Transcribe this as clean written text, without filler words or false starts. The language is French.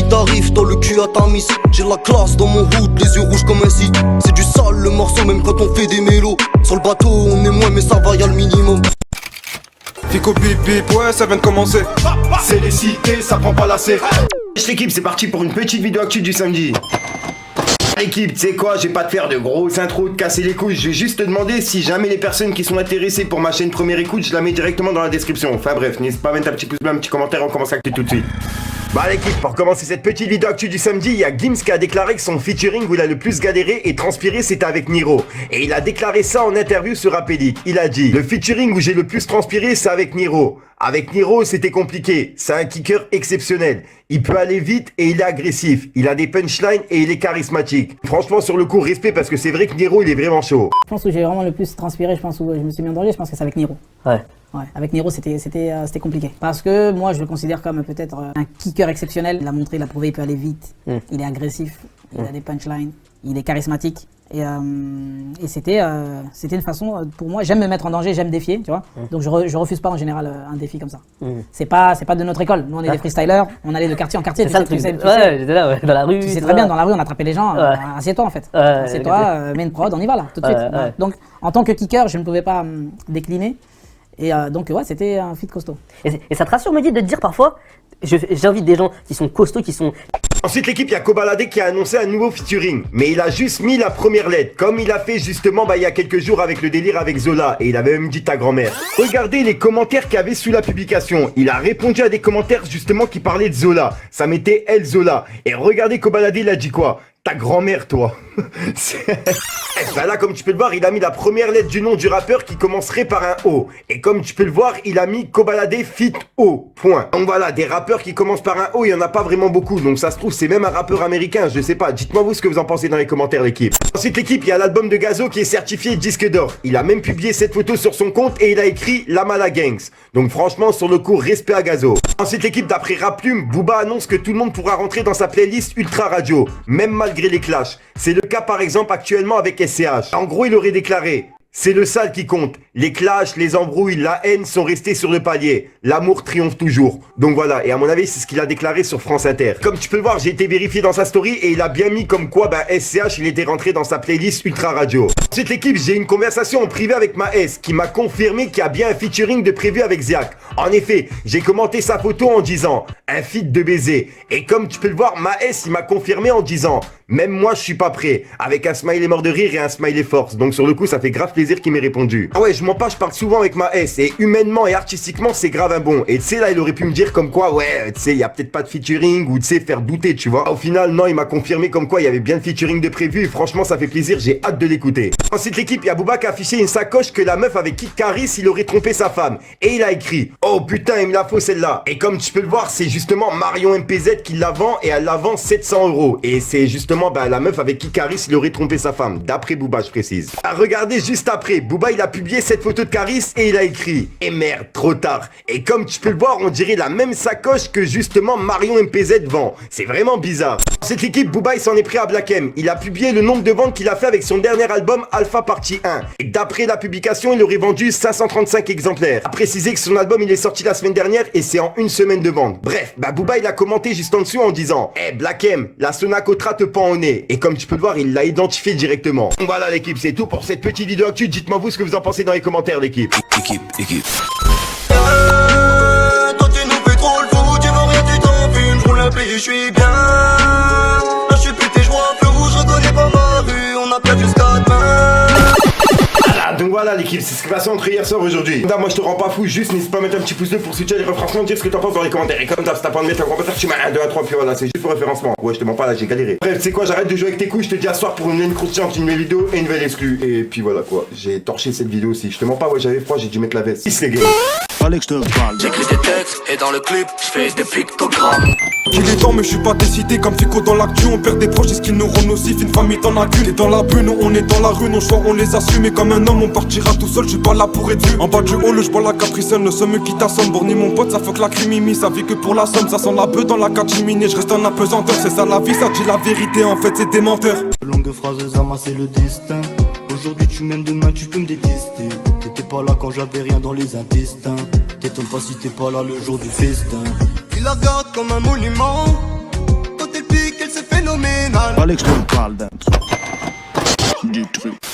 qui t'arrive, t'as le cul à ta miss. J'ai la classe dans mon hood, les yeux rouges comme un site. C'est du sale le morceau même quand on fait des mélos. Sur le bateau on est moins mais ça va, y'a le minimum. Fico bip bip, ouais ça vient de commencer. C'est les cités, ça prend pas la C. L'équipe, c'est parti pour une petite vidéo actu du samedi. L'équipe, tu sais quoi, je vais pas te faire de grosses intros, de casser les couilles. Je vais juste te demander si jamais les personnes qui sont intéressées pour ma chaîne Première Écoute, je la mets directement dans la description. Enfin bref, n'hésite pas à mettre un petit pouce bleu, un petit commentaire, on commence à actu tout de suite. Bah l'équipe, pour commencer cette petite vidéo actu du samedi, il y a Gims qui a déclaré que son featuring où il a le plus galéré et transpiré c'était avec Niro. Et il a déclaré ça en interview sur Rapédic. Il a dit: le featuring où j'ai le plus transpiré c'est avec Niro. Avec Niro c'était compliqué, c'est un kicker exceptionnel. Il peut aller vite et il est agressif. Il a des punchlines et il est charismatique. Franchement sur le coup respect parce que c'est vrai que Niro il est vraiment chaud. Je pense que j'ai vraiment le plus transpiré, je pense où je me suis mis en danger, je pense que c'est avec Niro. Ouais, avec Niro c'était compliqué. Parce que moi je le considère comme peut-être un kicker exceptionnel. Il a montré, il a prouvé, il peut aller vite, il est agressif, il a des punchlines, il est charismatique. Et c'était une façon, pour moi, j'aime me mettre en danger, j'aime défier, tu vois. Donc je refuse pas en général un défi comme ça. C'est pas de notre école, nous on est des freestylers, on allait de quartier en quartier. C'est ça le truc, ouais, j'étais là, dans la rue. Tu sais très bien, dans la rue on attrapait les gens, assieds-toi en fait. Assieds-toi, mets une prod, on y va là, tout de suite. Ouais. Donc en tant que kicker, je ne pouvais pas décliner. Et donc ouais, c'était un feat costaud. Et ça te rassure, me dit, de te dire parfois, j'invite des gens qui sont costauds, qui sont... Ensuite l'équipe, il y a Kobalade qui a annoncé un nouveau featuring. Mais il a juste mis la première lettre, comme il a fait justement il y a quelques jours avec le délire avec Zola. Et il avait même dit ta grand-mère. Regardez les commentaires qu'il y avait sous la publication. Il a répondu à des commentaires justement qui parlaient de Zola. Ça mettait elle Zola. Et regardez Kobalade, il a dit quoi? Ta grand-mère, toi. Ben là, comme tu peux le voir, il a mis la première lettre du nom du rappeur qui commencerait par un O. Et comme tu peux le voir, il a mis Kobalade fit O. Point. Donc voilà, des rappeurs qui commencent par un O, il y en a pas vraiment beaucoup. Donc ça se trouve, c'est même un rappeur américain, je sais pas. Dites-moi vous ce que vous en pensez dans les commentaires, l'équipe. Ensuite, l'équipe, il y a l'album de Gazo qui est certifié disque d'or. Il a même publié cette photo sur son compte et il a écrit La Mala Gangs. Donc franchement, sur le coup, respect à Gazo. Ensuite, l'équipe, d'après Raplume, Booba annonce que tout le monde pourra rentrer dans sa playlist Ultra Radio, même malgré les clashs. C'est le cas par exemple actuellement avec SCH. En gros, il aurait déclaré: c'est le sale qui compte. Les clashs, les embrouilles, la haine sont restés sur le palier. L'amour triomphe toujours. Donc voilà, et à mon avis, c'est ce qu'il a déclaré sur France Inter. Comme tu peux le voir, j'ai été vérifié dans sa story et il a bien mis comme quoi SCH, il était rentré dans sa playlist Ultra Radio. Ensuite l'équipe, j'ai une conversation en privé avec ma S qui m'a confirmé qu'il y a bien un featuring de prévu avec Ziak. En effet, j'ai commenté sa photo en disant un feat de baiser. Et comme tu peux le voir, ma S, il m'a confirmé en disant même moi je suis pas prêt, avec un smiley mort de rire et un smiley force. Donc sur le coup ça fait grave plaisir qu'il m'ait répondu. Ah ouais, je mens pas, je parle souvent avec ma S et humainement et artistiquement c'est grave un bon. Et tu sais là il aurait pu me dire comme quoi ouais tu sais il y a peut-être pas de featuring ou tu sais faire douter tu vois. Au final non, il m'a confirmé comme quoi il y avait bien le featuring de prévu et franchement ça fait plaisir, j'ai hâte de l'écouter. Ensuite l'équipe, il y a Booba qui a affiché une sacoche que la meuf avec Kid Karis il aurait trompé sa femme. Et il a écrit oh putain il me la faut celle-là. Et comme tu peux le voir c'est justement Marion MPZ qui la vend et elle la vend 700 €. Et c'est justement la meuf avec qui Caris il aurait trompé sa femme, d'après Booba je précise. À regarder juste après, Booba il a publié cette photo de Caris et il a écrit et merde, trop tard. Et comme tu peux le voir, on dirait la même sacoche que justement Marion MPZ vend. C'est vraiment bizarre. Cette équipe, Booba il s'en est pris à Black M. Il a publié le nombre de ventes qu'il a fait avec son dernier album Alpha Partie 1. Et d'après la publication, il aurait vendu 535 exemplaires. A précisé que son album il est sorti la semaine dernière et c'est en une semaine de vente. Bref, Booba il a commenté juste en dessous en disant Black M, la Sonacotra te pend au nez. Et comme tu peux le voir, il l'a identifié directement. Voilà l'équipe, c'est tout pour cette petite vidéo actu. Dites-moi vous ce que vous en pensez dans les commentaires l'équipe. Équipe. Toi tu nous fais trop le fou, tu veux rien, tu t'en fumes, je roule un pli, je suis bien. Là je suis pété, je vois un feu rouge, je reconnais pas ma rue, on a perdu jusqu'à demain. Donc voilà l'équipe, c'est ce qui s'est passé entre hier soir et aujourd'hui. Moi je te rends pas fou, juste n'hésite pas à mettre un petit pouce bleu pour soutenir les référencements, dire ce que t'en penses dans les commentaires. Et comme d'hab, si t'as pas envie de mettre un commentaire, tu mets 1, 2, 1, 3, puis voilà, c'est juste pour référencement. Ouais, je te mens pas là, j'ai galéré. Bref, tu sais quoi, j'arrête de jouer avec tes couilles, je te dis à soir pour une nouvelle croustillante, une nouvelle vidéo et une nouvelle exclue. Et puis voilà quoi, j'ai torché cette vidéo aussi. Je te mens pas, ouais, j'avais froid, j'ai dû mettre la veste. 6 les gars. Fallait que je te parle. J'écris des textes et dans le clip, je fais des pictogrammes. Qu'il est temps mais je suis pas décidé comme Fico dans l'actu. On perd des proches, est-ce qu'ils nous rendent nocifs? Une famille t'en as qu'une. T'es dans la brune, on est dans la rue, nos choix on les assume. Et comme un homme on partira tout seul, je suis pas là pour être vu. En bas du hall, je bois la capricène, le somme qui t'assomme. Borni mon pote, ça fuck la crimimi, ça vit que pour la somme. Ça sent la bœuf dans la catimini, je reste en apesanteur. C'est ça la vie, ça dit la vérité, en fait c'est des menteurs. Longue phrase, Zama c'est le destin. Aujourd'hui tu m'aimes, demain tu peux me détester. T'étais pas là quand j'avais rien dans les intestins. T'étonnes pas si t'es pas là le jour du festin. Il la regarde comme un monument. fallait que je te parle d'un truc. Du truc.